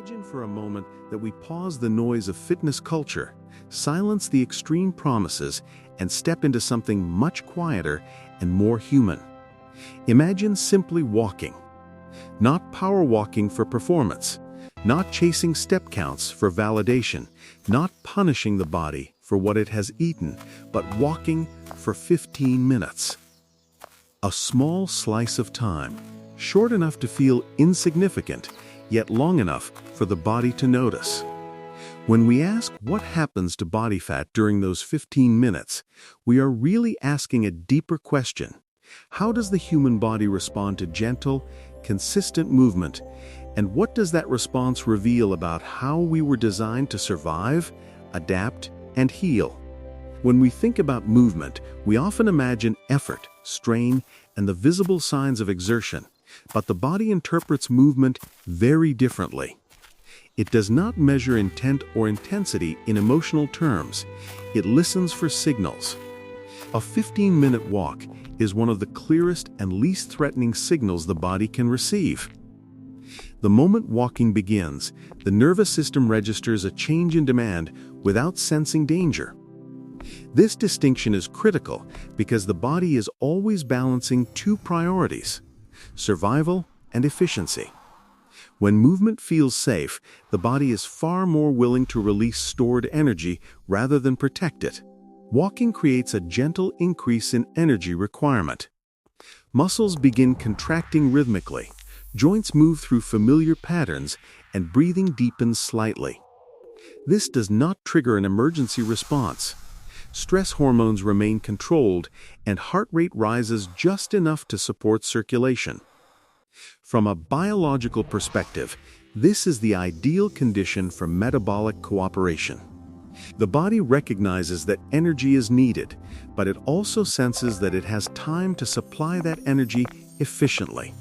Imagine for a moment that we pause the noise of fitness culture, silence the extreme promises, and step into something much quieter and more human. Imagine simply walking. Not power walking for performance, not chasing step counts for validation, not punishing the body for what it has eaten, but walking for 15 minutes. A small slice of time, short enough to feel insignificant, yet long enough for the body to notice. When we ask what happens to body fat during those 15 minutes, we are really asking a deeper question. How does the human body respond to gentle, consistent movement? And what does that response reveal about how we were designed to survive, adapt, and heal? When we think about movement, we often imagine effort, strain, and the visible signs of exertion. But the body interprets movement very differently. It does not measure intent or intensity in emotional terms. It listens for signals. A 15-minute walk is one of the clearest and least threatening signals the body can receive. The moment walking begins, the nervous system registers a change in demand without sensing danger. This distinction is critical because the body is always balancing two priorities: survival and efficiency. When movement feels safe, the body is far more willing to release stored energy rather than protect it. Walking creates a gentle increase in energy requirement. Muscles begin contracting rhythmically, joints move through familiar patterns, and breathing deepens slightly. This does not trigger an emergency response. Stress hormones remain controlled, and heart rate rises just enough to support circulation. From a biological perspective, this is the ideal condition for metabolic cooperation. The body recognizes that energy is needed, but it also senses that it has time to supply that energy efficiently.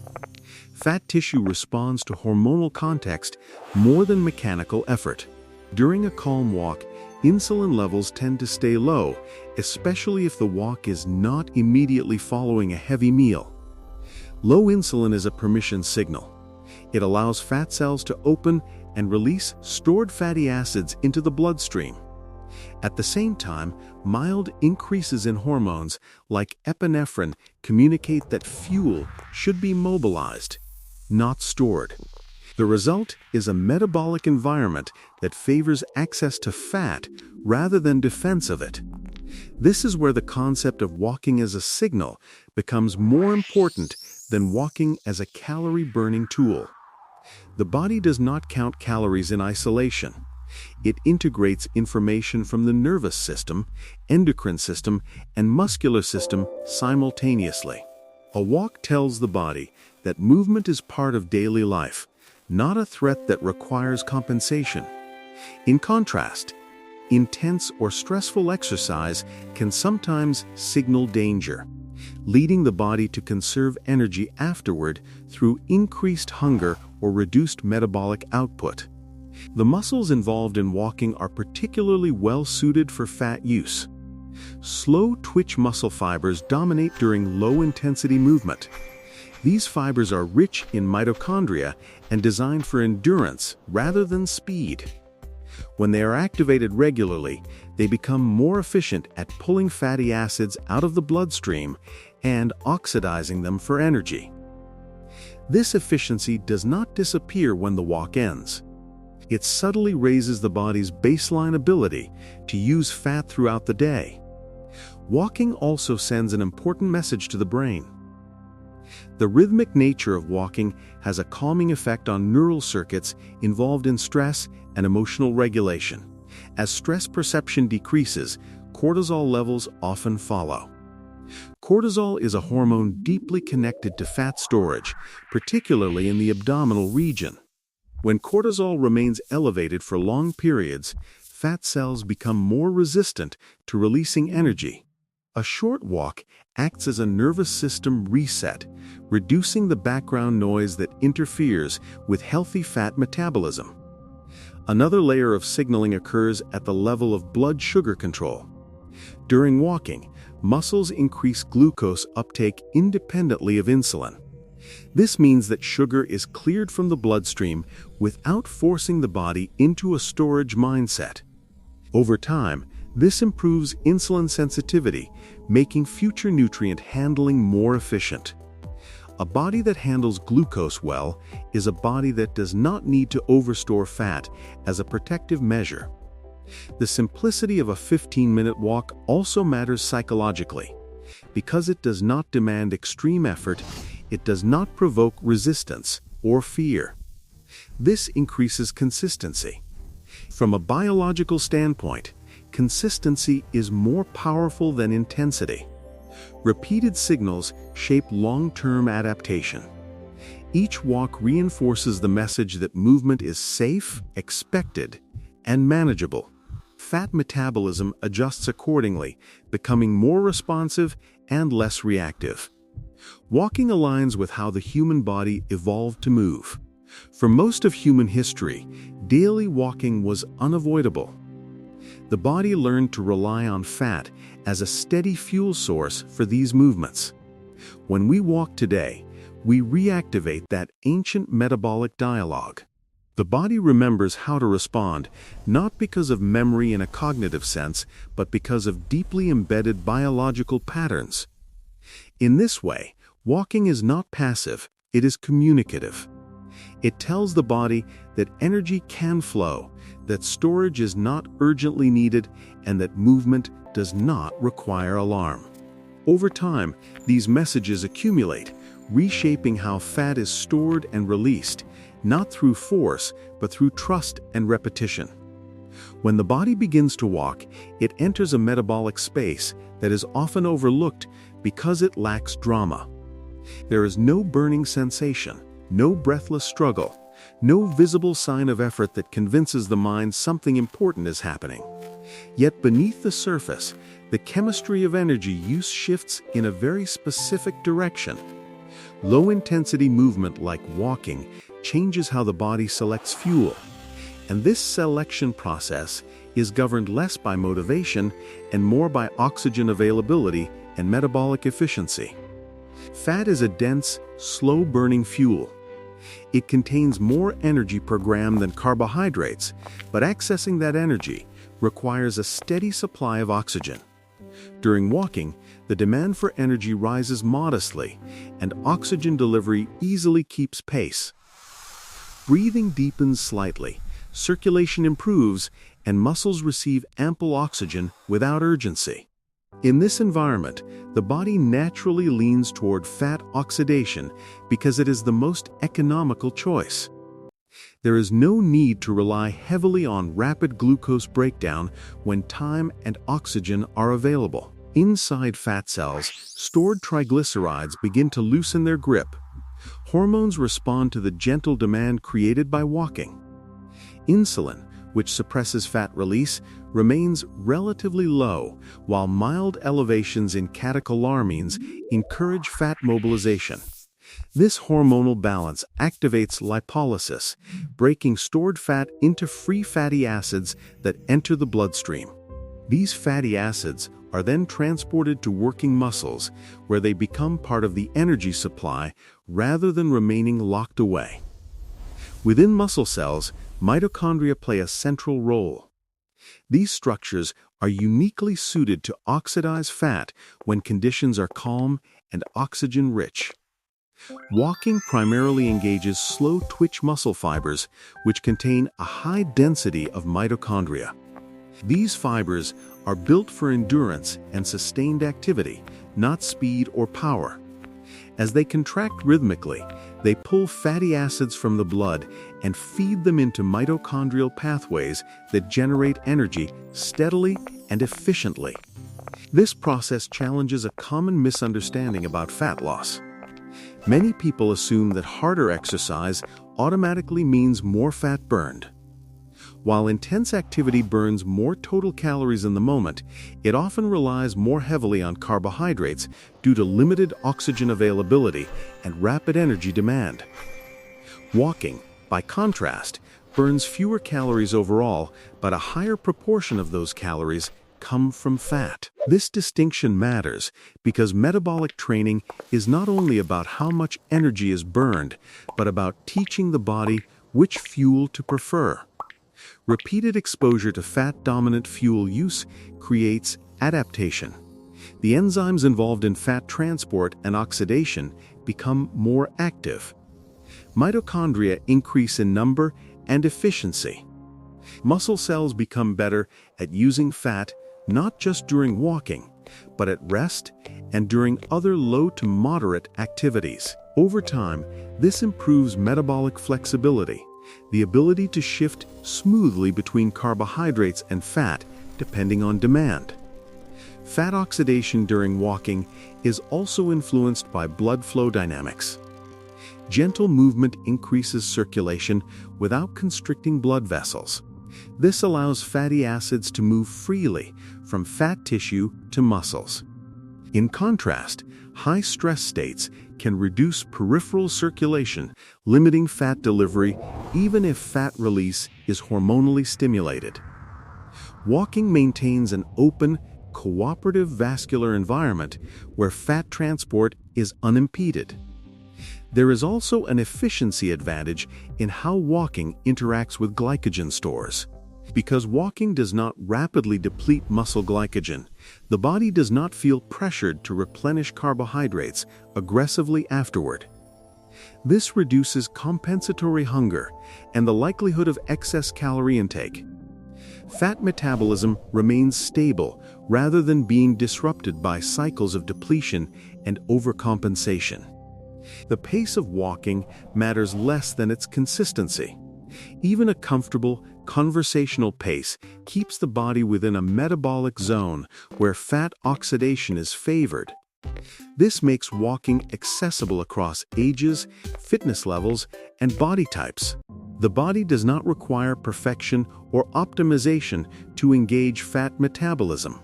Fat tissue responds to hormonal context more than mechanical effort. During a calm walk, insulin levels tend to stay low, especially if the walk is not immediately following a heavy meal. Low insulin is a permission signal. It allows fat cells to open and release stored fatty acids into the bloodstream. At the same time, mild increases in hormones like epinephrine communicate that fuel should be mobilized, not stored. The result is a metabolic environment that favors access to fat rather than defense of it. This is where the concept of walking as a signal becomes more important than walking as a calorie-burning tool. The body does not count calories in isolation. It integrates information from the nervous system, endocrine system, and muscular system simultaneously. A walk tells the body that movement is part of daily life, not a threat that requires compensation. In contrast, intense or stressful exercise can sometimes signal danger, leading the body to conserve energy afterward through increased hunger or reduced metabolic output. The muscles involved in walking are particularly well suited for fat use. Slow twitch muscle fibers dominate during low-intensity movement. These fibers are rich in mitochondria and designed for endurance rather than speed. When they are activated regularly, they become more efficient at pulling fatty acids out of the bloodstream and oxidizing them for energy. This efficiency does not disappear when the walk ends. It subtly raises the body's baseline ability to use fat throughout the day. Walking also sends an important message to the brain. The rhythmic nature of walking has a calming effect on neural circuits involved in stress and emotional regulation. As stress perception decreases, cortisol levels often follow. Cortisol is a hormone deeply connected to fat storage, particularly in the abdominal region. When cortisol remains elevated for long periods, fat cells become more resistant to releasing energy. A short walk acts as a nervous system reset, reducing the background noise that interferes with healthy fat metabolism. Another layer of signaling occurs at the level of blood sugar control. During walking, muscles increase glucose uptake independently of insulin. This means that sugar is cleared from the bloodstream without forcing the body into a storage mindset. Over time, this improves insulin sensitivity, making future nutrient handling more efficient. A body that handles glucose well is a body that does not need to overstore fat as a protective measure. The simplicity of a 15-minute walk also matters psychologically. Because it does not demand extreme effort, it does not provoke resistance or fear. This increases consistency. From a biological standpoint, consistency is more powerful than intensity. Repeated signals shape long-term adaptation. Each walk reinforces the message that movement is safe, expected, and manageable. Fat metabolism adjusts accordingly, becoming more responsive and less reactive. Walking aligns with how the human body evolved to move. For most of human history, daily walking was unavoidable. The body learned to rely on fat as a steady fuel source for these movements. When we walk today, we reactivate that ancient metabolic dialogue. The body remembers how to respond, not because of memory in a cognitive sense, but because of deeply embedded biological patterns. In this way, walking is not passive, it is communicative. It tells the body that energy can flow, that storage is not urgently needed, and that movement does not require alarm. Over time, these messages accumulate, reshaping how fat is stored and released, not through force, but through trust and repetition. When the body begins to walk, it enters a metabolic space that is often overlooked because it lacks drama. There is no burning sensation, no breathless struggle, no visible sign of effort that convinces the mind something important is happening. Yet beneath the surface, the chemistry of energy use shifts in a very specific direction. Low-intensity movement like walking changes how the body selects fuel, and this selection process is governed less by motivation and more by oxygen availability and metabolic efficiency. Fat is a dense, slow-burning fuel. It contains more energy per gram than carbohydrates, but accessing that energy requires a steady supply of oxygen. During walking, the demand for energy rises modestly, and oxygen delivery easily keeps pace. Breathing deepens slightly, circulation improves, and muscles receive ample oxygen without urgency. In this environment, the body naturally leans toward fat oxidation because it is the most economical choice. There is no need to rely heavily on rapid glucose breakdown when time and oxygen are available. Inside fat cells, stored triglycerides begin to loosen their grip. Hormones respond to the gentle demand created by walking. Insulin, which suppresses fat release, remains relatively low, while mild elevations in catecholamines encourage fat mobilization. This hormonal balance activates lipolysis, breaking stored fat into free fatty acids that enter the bloodstream. These fatty acids are then transported to working muscles, where they become part of the energy supply rather than remaining locked away. Within muscle cells, mitochondria play a central role. These structures are uniquely suited to oxidize fat when conditions are calm and oxygen-rich. Walking primarily engages slow-twitch muscle fibers, which contain a high density of mitochondria. These fibers are built for endurance and sustained activity, not speed or power. As they contract rhythmically, they pull fatty acids from the blood and feed them into mitochondrial pathways that generate energy steadily and efficiently. This process challenges a common misunderstanding about fat loss. Many people assume that harder exercise automatically means more fat burned. While intense activity burns more total calories in the moment, it often relies more heavily on carbohydrates due to limited oxygen availability and rapid energy demand. Walking, by contrast, burns fewer calories overall, but a higher proportion of those calories come from fat. This distinction matters because metabolic training is not only about how much energy is burned, but about teaching the body which fuel to prefer. Repeated exposure to fat-dominant fuel use creates adaptation. The enzymes involved in fat transport and oxidation become more active. Mitochondria increase in number and efficiency. Muscle cells become better at using fat not just during walking, but at rest and during other low to moderate activities. Over time, this improves metabolic flexibility, the ability to shift smoothly between carbohydrates and fat depending on demand. Fat oxidation during walking is also influenced by blood flow dynamics. Gentle movement increases circulation without constricting blood vessels. This allows fatty acids to move freely from fat tissue to muscles. In contrast, high stress states can reduce peripheral circulation, limiting fat delivery even if fat release is hormonally stimulated. Walking maintains an open, cooperative vascular environment where fat transport is unimpeded. There is also an efficiency advantage in how walking interacts with glycogen stores. Because walking does not rapidly deplete muscle glycogen, the body does not feel pressured to replenish carbohydrates aggressively afterward. This reduces compensatory hunger and the likelihood of excess calorie intake. Fat metabolism remains stable rather than being disrupted by cycles of depletion and overcompensation. The pace of walking matters less than its consistency. Even a comfortable, conversational pace keeps the body within a metabolic zone where fat oxidation is favored. This makes walking accessible across ages, fitness levels, and body types. The body does not require perfection or optimization to engage fat metabolism.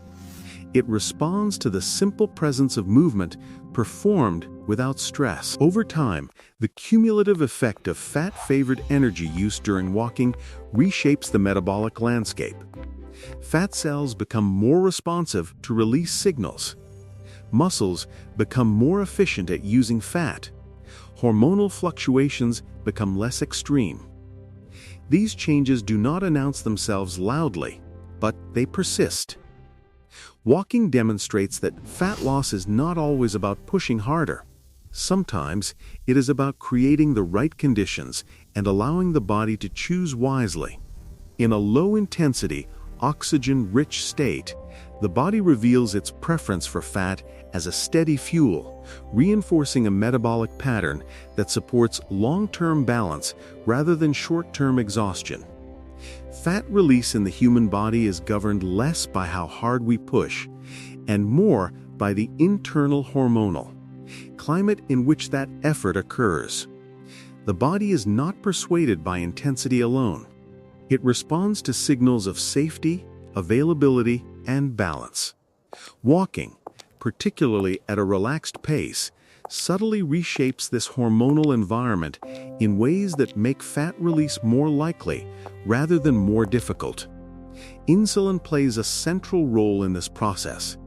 It responds to the simple presence of movement performed without stress. Over time, the cumulative effect of fat-favored energy use during walking reshapes the metabolic landscape. Fat cells become more responsive to release signals. Muscles become more efficient at using fat. Hormonal fluctuations become less extreme. These changes do not announce themselves loudly, but they persist. Walking demonstrates that fat loss is not always about pushing harder. Sometimes it is about creating the right conditions and allowing the body to choose wisely. In a low-intensity, oxygen-rich state, the body reveals its preference for fat as a steady fuel, reinforcing a metabolic pattern that supports long-term balance rather than short-term exhaustion. Fat release in the human body is governed less by how hard we push and more by the internal hormonal climate in which that effort occurs. The body is not persuaded by intensity alone. It responds to signals of safety, availability, and balance. Walking, particularly at a relaxed pace, subtly reshapes this hormonal environment in ways that make fat release more likely rather than more difficult. Insulin plays a central role in this process.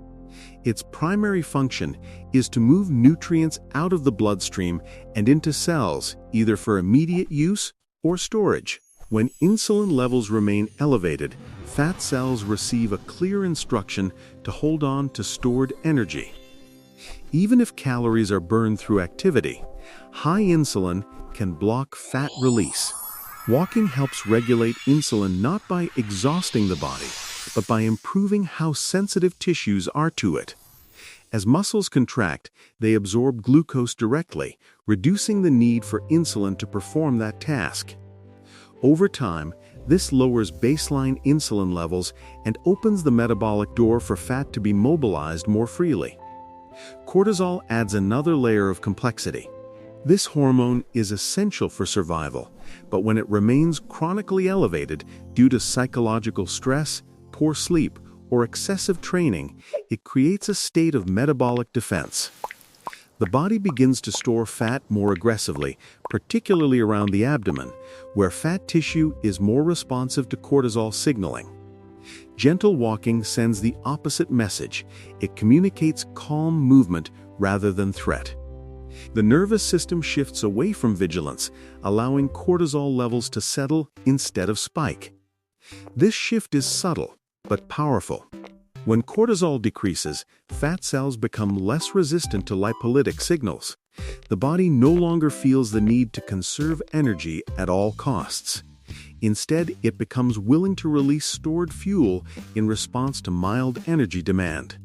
Its primary function is to move nutrients out of the bloodstream and into cells, either for immediate use or storage. When insulin levels remain elevated, fat cells receive a clear instruction to hold on to stored energy. Even if calories are burned through activity, high insulin can block fat release. Walking helps regulate insulin not by exhausting the body, but by improving how sensitive tissues are to it. As muscles contract, they absorb glucose directly, reducing the need for insulin to perform that task. Over time, this lowers baseline insulin levels and opens the metabolic door for fat to be mobilized more freely. Cortisol adds another layer of complexity. This hormone is essential for survival, but when it remains chronically elevated due to psychological stress, poor sleep, or excessive training, it creates a state of metabolic defense. The body begins to store fat more aggressively, particularly around the abdomen, where fat tissue is more responsive to cortisol signaling. Gentle walking sends the opposite message. It communicates calm movement rather than threat. The nervous system shifts away from vigilance, allowing cortisol levels to settle instead of spike. This shift is subtle, but powerful. When cortisol decreases, fat cells become less resistant to lipolytic signals. The body no longer feels the need to conserve energy at all costs. Instead, it becomes willing to release stored fuel in response to mild energy demand.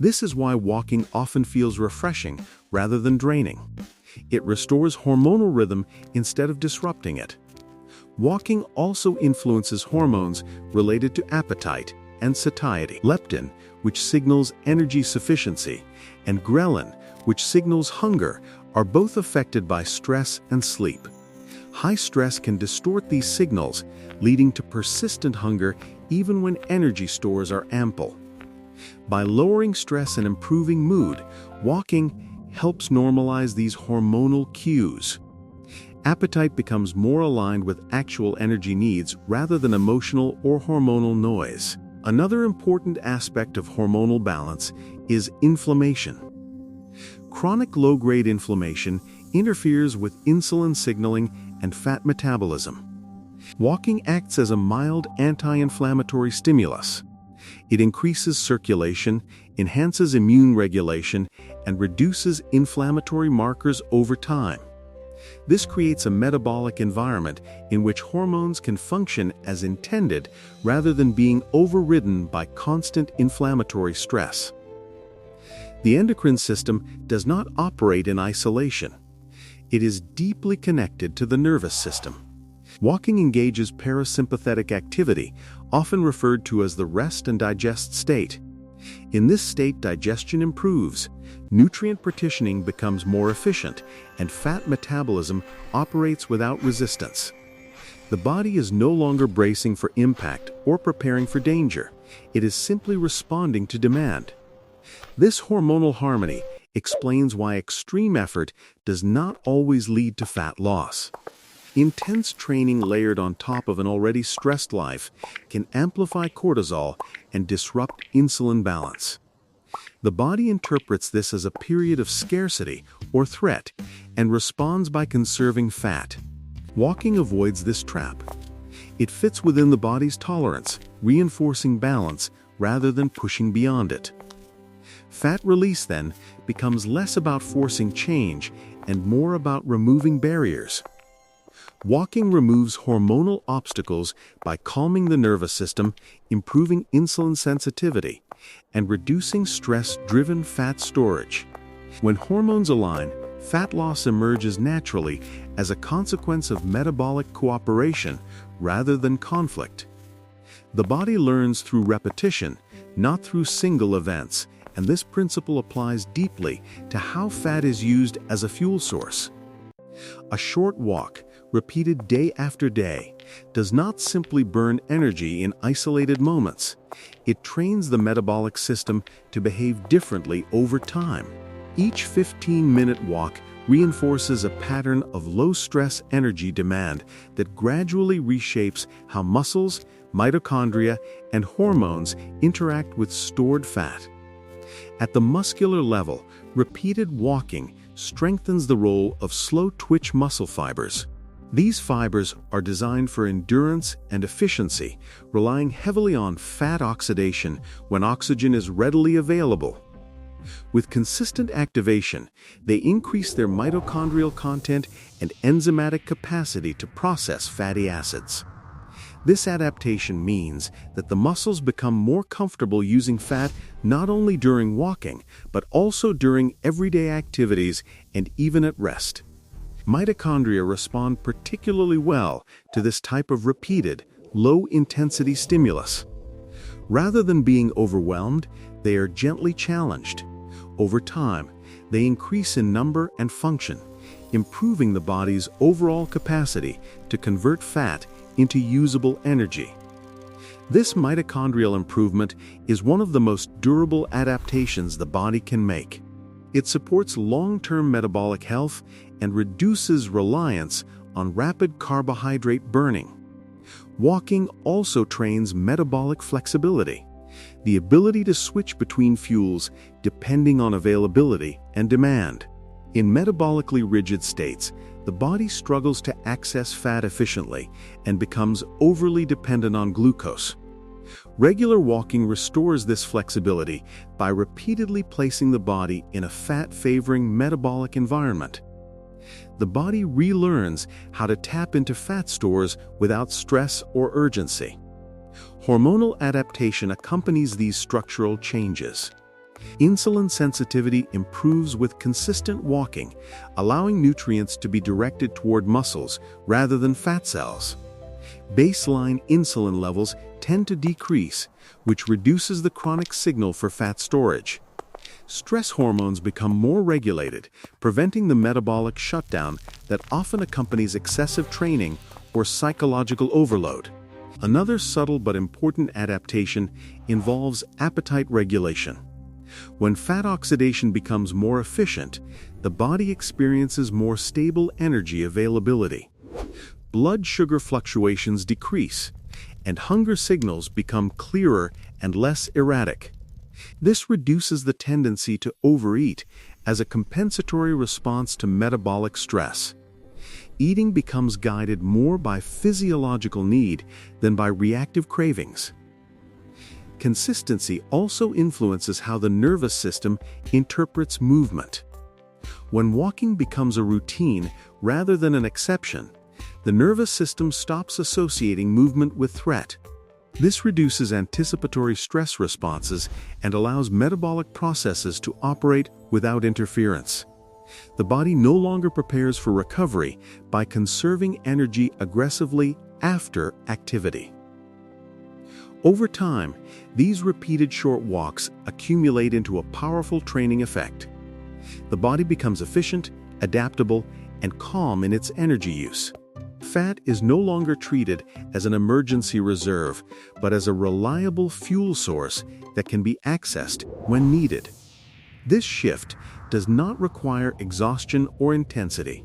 This is why walking often feels refreshing rather than draining. It restores hormonal rhythm instead of disrupting it. Walking also influences hormones related to appetite and satiety. Leptin, which signals energy sufficiency, and ghrelin, which signals hunger, are both affected by stress and sleep. High stress can distort these signals, leading to persistent hunger even when energy stores are ample. By lowering stress and improving mood, walking helps normalize these hormonal cues. Appetite becomes more aligned with actual energy needs rather than emotional or hormonal noise. Another important aspect of hormonal balance is inflammation. Chronic low-grade inflammation interferes with insulin signaling and fat metabolism. Walking acts as a mild anti-inflammatory stimulus. It increases circulation, enhances immune regulation, and reduces inflammatory markers over time. This creates a metabolic environment in which hormones can function as intended rather than being overridden by constant inflammatory stress. The endocrine system does not operate in isolation. It is deeply connected to the nervous system. Walking engages parasympathetic activity, often referred to as the rest and digest state. In this state, digestion improves, nutrient partitioning becomes more efficient, and fat metabolism operates without resistance. The body is no longer bracing for impact or preparing for danger. It is simply responding to demand. This hormonal harmony explains why extreme effort does not always lead to fat loss. Intense training layered on top of an already stressed life can amplify cortisol and disrupt insulin balance. The body interprets this as a period of scarcity or threat and responds by conserving fat. Walking avoids this trap. It fits within the body's tolerance, reinforcing balance rather than pushing beyond it. Fat release, then, becomes less about forcing change and more about removing barriers. Walking removes hormonal obstacles by calming the nervous system, improving insulin sensitivity, and reducing stress-driven fat storage. When hormones align, fat loss emerges naturally as a consequence of metabolic cooperation rather than conflict. The body learns through repetition, not through single events, and this principle applies deeply to how fat is used as a fuel source. A short walk, repeated day after day, does not simply burn energy in isolated moments. It trains the metabolic system to behave differently over time. Each 15-minute walk reinforces a pattern of low-stress energy demand that gradually reshapes how muscles, mitochondria, and hormones interact with stored fat. At the muscular level, repeated walking strengthens the role of slow-twitch muscle fibers. These fibers are designed for endurance and efficiency, relying heavily on fat oxidation when oxygen is readily available. With consistent activation, they increase their mitochondrial content and enzymatic capacity to process fatty acids. This adaptation means that the muscles become more comfortable using fat not only during walking, but also during everyday activities and even at rest. Mitochondria respond particularly well to this type of repeated, low-intensity stimulus. Rather than being overwhelmed, they are gently challenged. Over time, they increase in number and function, improving the body's overall capacity to convert fat into usable energy. This mitochondrial improvement is one of the most durable adaptations the body can make. It supports long-term metabolic health and reduces reliance on rapid carbohydrate burning. Walking also trains metabolic flexibility, the ability to switch between fuels depending on availability and demand. In metabolically rigid states, the body struggles to access fat efficiently and becomes overly dependent on glucose. Regular walking restores this flexibility by repeatedly placing the body in a fat-favoring metabolic environment. The body relearns how to tap into fat stores without stress or urgency. Hormonal adaptation accompanies these structural changes. Insulin sensitivity improves with consistent walking, allowing nutrients to be directed toward muscles rather than fat cells. Baseline insulin levels tend to decrease, which reduces the chronic signal for fat storage. Stress hormones become more regulated, preventing the metabolic shutdown that often accompanies excessive training or psychological overload. Another subtle but important adaptation involves appetite regulation. When fat oxidation becomes more efficient, the body experiences more stable energy availability. Blood sugar fluctuations decrease, and hunger signals become clearer and less erratic. This reduces the tendency to overeat as a compensatory response to metabolic stress. Eating becomes guided more by physiological need than by reactive cravings. Consistency also influences how the nervous system interprets movement. When walking becomes a routine rather than an exception, the nervous system stops associating movement with threat. This reduces anticipatory stress responses and allows metabolic processes to operate without interference. The body no longer prepares for recovery by conserving energy aggressively after activity. Over time, these repeated short walks accumulate into a powerful training effect. The body becomes efficient, adaptable, and calm in its energy use. Fat is no longer treated as an emergency reserve, but as a reliable fuel source that can be accessed when needed. This shift does not require exhaustion or intensity.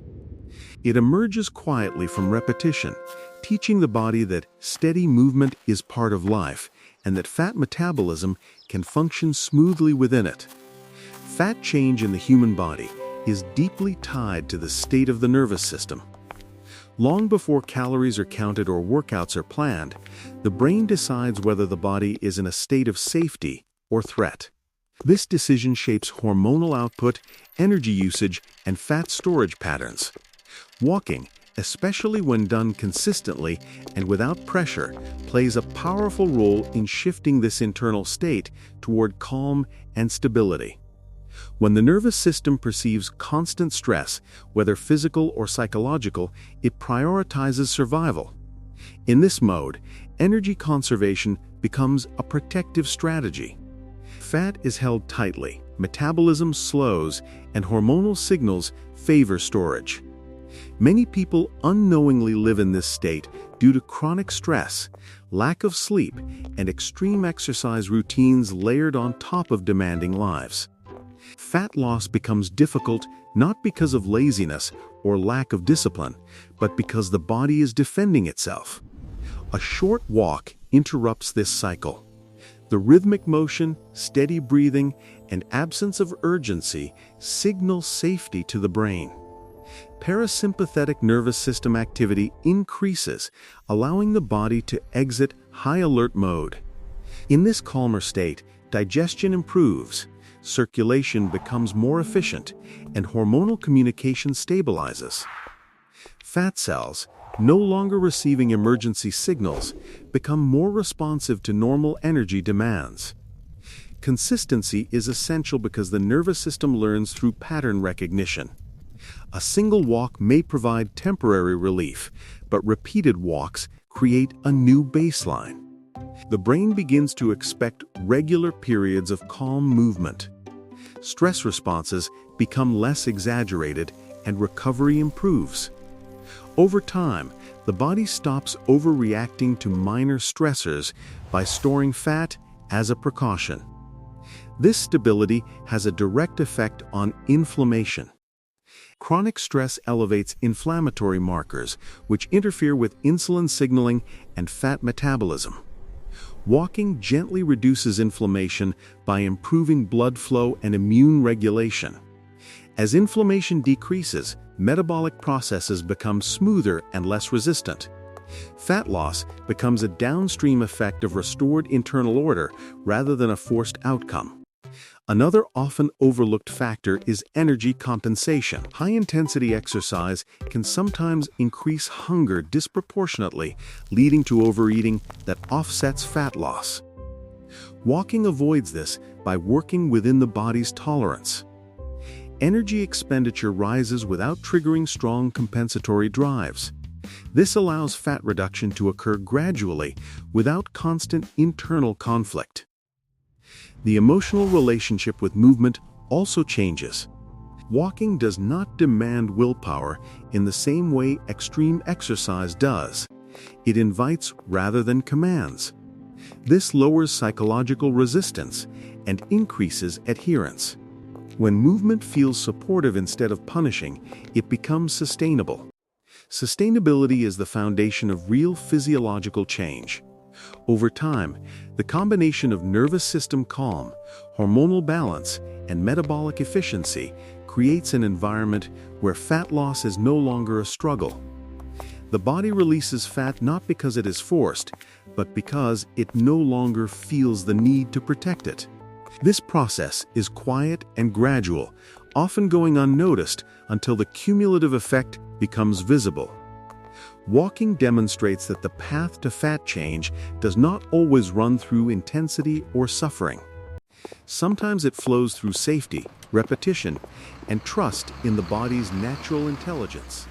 It emerges quietly from repetition, teaching the body that steady movement is part of life and that fat metabolism can function smoothly within it. Fat change in the human body is deeply tied to the state of the nervous system. Long before calories are counted or workouts are planned, the brain decides whether the body is in a state of safety or threat. This decision shapes hormonal output, energy usage, and fat storage patterns. Walking, especially when done consistently and without pressure, plays a powerful role in shifting this internal state toward calm and stability. When the nervous system perceives constant stress, whether physical or psychological, it prioritizes survival. In this mode, energy conservation becomes a protective strategy. Fat is held tightly, metabolism slows, and hormonal signals favor storage. Many people unknowingly live in this state due to chronic stress, lack of sleep, and extreme exercise routines layered on top of demanding lives. Fat loss becomes difficult not because of laziness or lack of discipline, but because the body is defending itself. A short walk interrupts this cycle. The rhythmic motion, steady breathing, and absence of urgency signal safety to the brain. Parasympathetic nervous system activity increases, allowing the body to exit high alert mode. In this calmer state, digestion improves, circulation becomes more efficient, and hormonal communication stabilizes. Fat cells, no longer receiving emergency signals, become more responsive to normal energy demands. Consistency is essential because the nervous system learns through pattern recognition. A single walk may provide temporary relief, but repeated walks create a new baseline. The brain begins to expect regular periods of calm movement. Stress responses become less exaggerated and recovery improves. Over time, the body stops overreacting to minor stressors by storing fat as a precaution. This stability has a direct effect on inflammation. Chronic stress elevates inflammatory markers, which interfere with insulin signaling and fat metabolism. Walking gently reduces inflammation by improving blood flow and immune regulation. As inflammation decreases, metabolic processes become smoother and less resistant. Fat loss becomes a downstream effect of restored internal order rather than a forced outcome. Another often overlooked factor is energy compensation. High-intensity exercise can sometimes increase hunger disproportionately, leading to overeating that offsets fat loss. Walking avoids this by working within the body's tolerance. Energy expenditure rises without triggering strong compensatory drives. This allows fat reduction to occur gradually without constant internal conflict. The emotional relationship with movement also changes. Walking does not demand willpower in the same way extreme exercise does. It invites rather than commands. This lowers psychological resistance and increases adherence. When movement feels supportive instead of punishing, it becomes sustainable. Sustainability is the foundation of real physiological change. Over time, the combination of nervous system calm, hormonal balance, and metabolic efficiency creates an environment where fat loss is no longer a struggle. The body releases fat not because it is forced, but because it no longer feels the need to protect it. This process is quiet and gradual, often going unnoticed until the cumulative effect becomes visible. Walking demonstrates that the path to fat change does not always run through intensity or suffering. Sometimes it flows through safety, repetition, and trust in the body's natural intelligence.